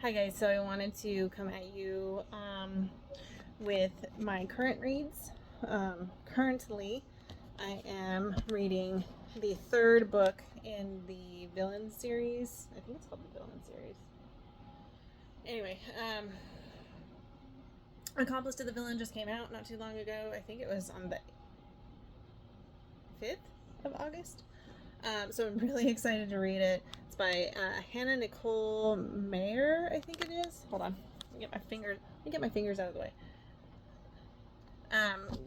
Hi guys, so I wanted to come at you with my current reads. Currently, I am reading the third book in the Villain series. I think it's called the Villain series. Anyway, Accomplice to the Villain just came out not too long ago. I think it was on the 5th of August. So I'm really excited to read it. It's by Hannah Nicole Mayer, I think it is. Hold on. Let me get my fingers out of the way.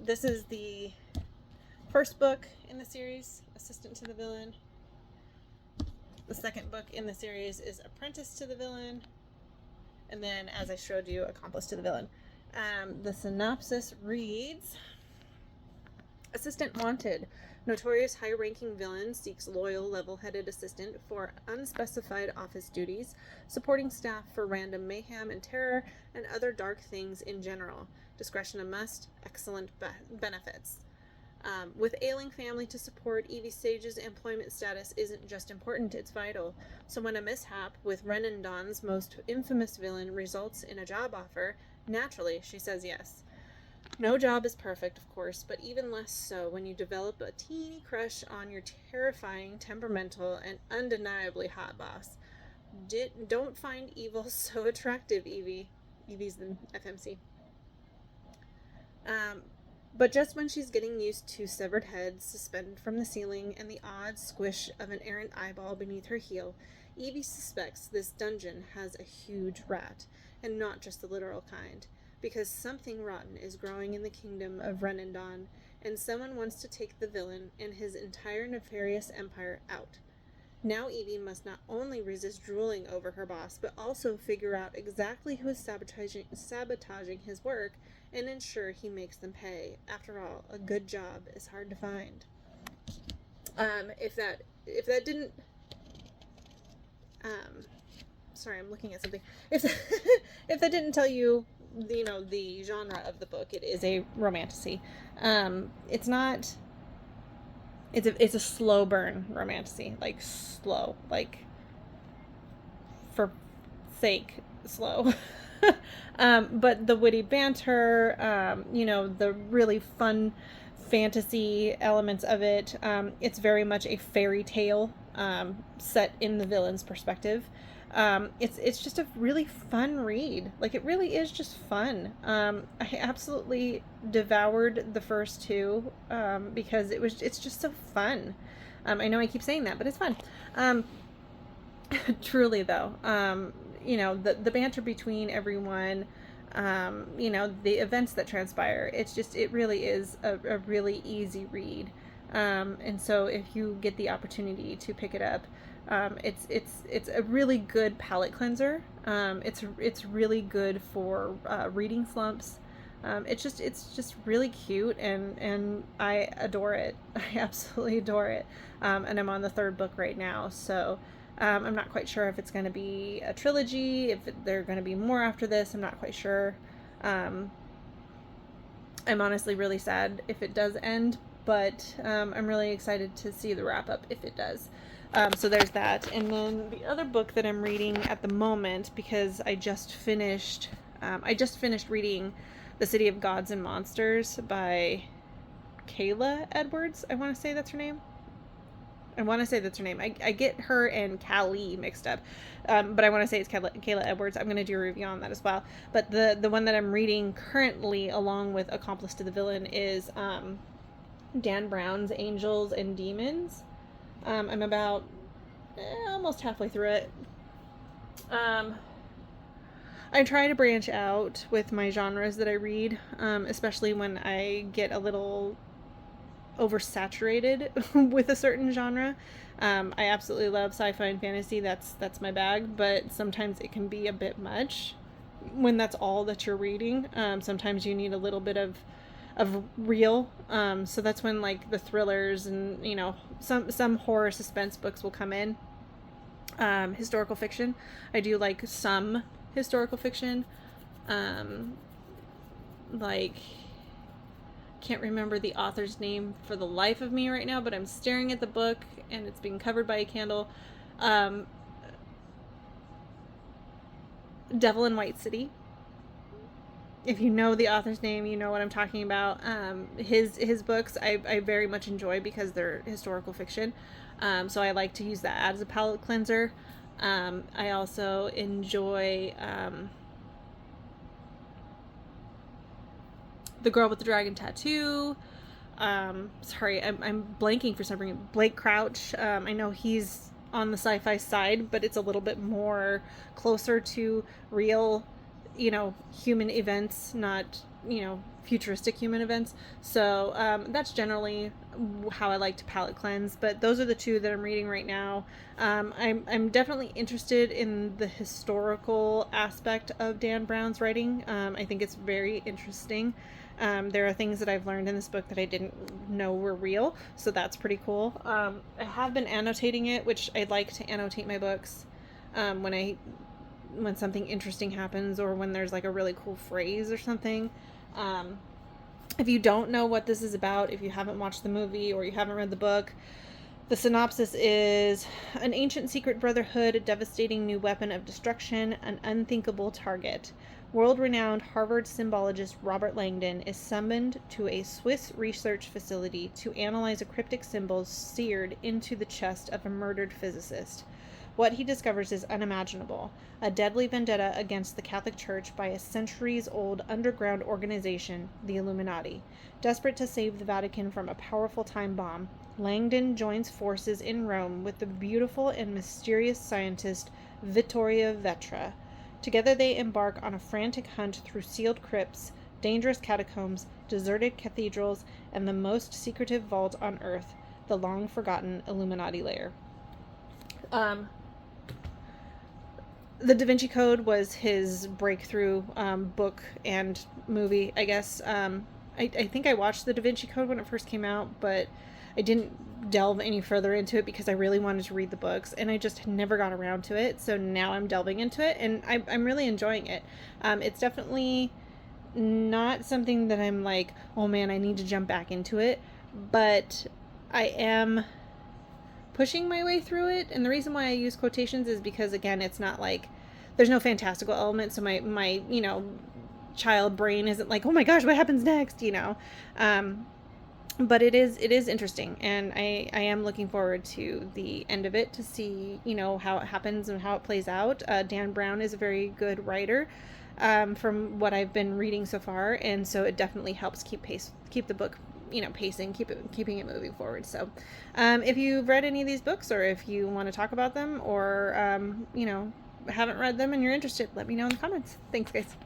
This is the first book in the series, Assistant to the Villain. The second book in the series is Apprentice to the Villain. And then, as I showed you, Accomplice to the Villain. The synopsis reads, Assistant wanted. Notorious high-ranking villain seeks loyal, level-headed assistant for unspecified office duties, supporting staff for random mayhem and terror, and other dark things in general. Discretion a must. Excellent benefits. With ailing family to support, Evie Sage's employment status isn't just important, it's vital. So when a mishap with Renandon's most infamous villain results in a job offer, naturally she says yes. No job is perfect, of course, but even less so when you develop a teeny crush on your terrifying, temperamental, and undeniably hot boss. Don't find evil so attractive, Evie. Evie's the FMC. But just when she's getting used to severed heads suspended from the ceiling and the odd squish of an errant eyeball beneath her heel, Evie suspects this dungeon has a huge rat, and not just the literal kind. Because something rotten is growing in the kingdom of Renandon, and someone wants to take the villain and his entire nefarious empire out. Now Evie must not only resist drooling over her boss, but also figure out exactly who is sabotaging his work and ensure he makes them pay. After all, a good job is hard to find. If that didn't sorry, I'm looking at something. If that didn't tell you, the genre of the book, it is a romantasy. It's not. It's a slow burn romantasy, like slow, like for sake slow. But the witty banter, the really fun fantasy elements of it. It's very much a fairy tale set in the villain's perspective. It's just a really fun read. Like, it really is just fun. I absolutely devoured the first two because it's just so fun. I know I keep saying that, but it's fun. Truly though, the banter between everyone, the events that transpire, it really is a really easy read. And so if you get the opportunity to pick it up, it's a really good palate cleanser. It's really good for reading slumps. It's just really cute, and I adore it. I absolutely adore it. And I'm on the third book right now, so I'm not quite sure if it's going to be a trilogy, if there are going to be more after this. I'm not quite sure. I'm honestly really sad if it does end, but I'm really excited to see the wrap up if it does. So there's that. And then the other book that I'm reading at the moment, because I just finished reading The City of Gods and Monsters by Kayla Edwards. I want to say that's her name. I get her and Callie mixed up. But I want to say it's Kayla Edwards. I'm going to do a review on that as well. But the one that I'm reading currently, along with Accomplice to the Villain, is Dan Brown's Angels and Demons. I'm about almost halfway through it. I try to branch out with my genres that I read, especially when I get a little oversaturated with a certain genre. I absolutely love sci-fi and fantasy. That's my bag, but sometimes it can be a bit much when that's all that you're reading. Sometimes you need a little bit of real. So that's when, like, the thrillers and, some horror suspense books will come in. Historical fiction. I do like some historical fiction. Can't remember the author's name for the life of me right now, but I'm staring at the book and it's being covered by a candle. Devil in White City. If you know the author's name, you know what I'm talking about. His books I very much enjoy because they're historical fiction. So I like to use that as a palate cleanser. I also enjoy The Girl with the Dragon Tattoo. Sorry, I'm blanking for some reason. Blake Crouch. I know he's on the sci-fi side, but it's a little bit more closer to real, human events, not, futuristic human events. So that's generally how I like to palate cleanse. But those are the two that I'm reading right now. I'm definitely interested in the historical aspect of Dan Brown's writing. I think it's very interesting. There are things that I've learned in this book that I didn't know were real, so that's pretty cool. I have been annotating it, which I like to annotate my books when something interesting happens or when there's like a really cool phrase or something. Um, if you don't know what this is about, if you haven't watched the movie or you haven't read the book, the synopsis is: an ancient secret brotherhood, a devastating new weapon of destruction, an unthinkable target. World-renowned Harvard symbologist Robert Langdon is summoned to a Swiss research facility to analyze a cryptic symbol seared into the chest of a murdered physicist. What he discovers is unimaginable: a deadly vendetta against the Catholic Church by a centuries-old underground organization, the Illuminati. Desperate to save the Vatican from a powerful time bomb, Langdon joins forces in Rome with the beautiful and mysterious scientist Vittoria Vetra. Together they embark on a frantic hunt through sealed crypts, dangerous catacombs, deserted cathedrals, and the most secretive vault on Earth, the long-forgotten Illuminati lair. The Da Vinci Code was his breakthrough book and movie, I guess. I think I watched The Da Vinci Code when it first came out, but I didn't delve any further into it because I really wanted to read the books, and I just never got around to it. So now I'm delving into it, and I'm really enjoying it. It's definitely not something that I'm like, oh man, I need to jump back into it, but I am pushing my way through it. And the reason why I use quotations is because, again, it's not like there's no fantastical element, so my child brain isn't like, oh my gosh, what happens next, but it is interesting, and I am looking forward to the end of it to see how it happens and how it plays out. Dan Brown is a very good writer, from what I've been reading so far, and so it definitely helps keep the book pacing, keeping it moving forward. So if you've read any of these books, or if you want to talk about them, or haven't read them and you're interested, let me know in the comments. Thanks, guys.